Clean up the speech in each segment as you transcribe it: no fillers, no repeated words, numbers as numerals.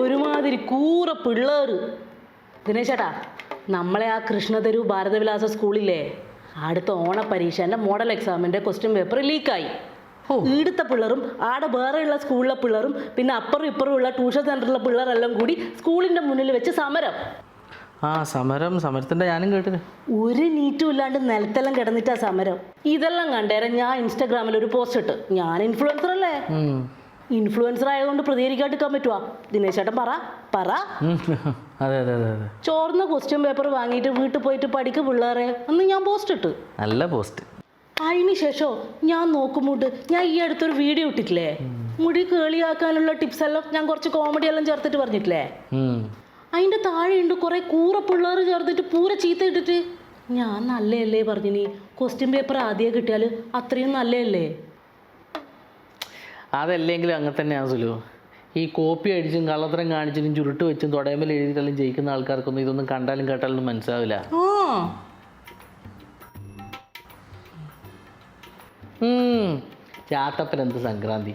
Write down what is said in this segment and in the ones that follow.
ഒരുമാതിരി കൂറ പിള്ളേർ. ദിനേശേട്ടാ, നമ്മളെ ആ കൃഷ്ണതരു ഭാരതവിലാസ സ്കൂളില്ലേ, അടുത്ത ഓണപരീക്ഷേൻ്റെ മോഡൽ എക്സാമിൻ്റെ ക്വസ്റ്റ്യൻ പേപ്പർ ലീക്കായി. ഈടുത്ത പിള്ളേരും ആടെ വേറെയുള്ള സ്കൂളിലെ പിള്ളേരും പിന്നെ അപ്പുറം ഇപ്പുറം ഉള്ള ട്യൂഷൻ സെൻ്ററിലെ പിള്ളേരെല്ലാം കൂടി സ്കൂളിൻ്റെ മുന്നിൽ വെച്ച് സമരം. സമരത്തിൻ്റെ ഞാനും കേട്ടിന്. ഒരു നീറ്റും ഇല്ലാണ്ട് നിലത്തെല്ലാം കിടന്നിട്ടാ സമരം. ഇതെല്ലാം കണ്ടേരെ ഞാൻ ഇൻസ്റ്റാഗ്രാമിൽ ഒരു പോസ്റ്റ് ഇട്ട്. ഞാൻ ഇൻഫ്ലുവൻസർ അല്ലേ, ഇൻഫ്ലുവൻസർ ആയതുകൊണ്ട് പ്രതികരിക്കാണ്ടിരിക്കാൻ പറ്റുവാ? ദിനേശേട്ടൻ പറ. അതെ. ചോർന്ന ക്വസ്റ്റ്യൻ പേപ്പർ വാങ്ങിയിട്ട് വീട്ടിൽ പോയിട്ട് പഠിക്ക് പിള്ളേരെ അന്ന് ഞാൻ പോസ്റ്റ് ഇട്ട്. നല്ല പോസ്റ്റ്. അതിന് ശേഷം ഞാൻ നോക്കുമ്പോട്ട് ഞാൻ ഈ അടുത്തൊരു വീഡിയോ ഇട്ടിട്ടില്ലേ, മുടി കേളിയാക്കാനുള്ള ടിപ്സ് എല്ലാം ഞാൻ കുറച്ച് കോമഡി എല്ലാം ചേർത്തിട്ട് പറഞ്ഞിട്ടില്ലേ, അതിൻ്റെ താഴെയുണ്ട് കുറേ കൂറ പിള്ളേർ ചേർത്തിട്ട് പൂര ചീത്ത ഇട്ടിട്ട്. ഞാൻ നല്ലതല്ലേ പറഞ്ഞിനി, ക്വസ്റ്റ്യൻ പേപ്പർ ആദ്യം കിട്ടിയാൽ അത്രയും നല്ലതല്ലേ? അതല്ലെങ്കിലും അങ്ങനെ തന്നെയാണ് സുലു. ഈ കോപ്പി അടിച്ചും കള്ളത്തരം കാണിച്ചിട്ടും ചുരുട്ട് വെച്ചും തുടയുമ്പോൾ എഴുതിയിട്ടെല്ലാം ജയിക്കുന്ന ആൾക്കാർക്കൊന്നും ഇതൊന്നും കണ്ടാലും കേട്ടാലും മനസ്സിലാവില്ല. ചാത്തപ്പനെന്ത് സംക്രാന്തി.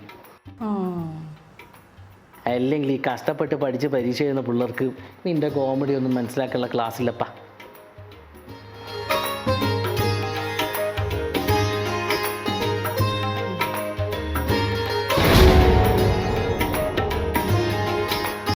അല്ലെങ്കിൽ ഈ കഷ്ടപ്പെട്ട് പഠിച്ച് പരീക്ഷ ചെയ്യുന്ന പിള്ളേർക്ക് നിന്റെ കോമഡി ഒന്നും മനസ്സിലാക്കാനുള്ള ക്ലാസ്സില്ലപ്പാ.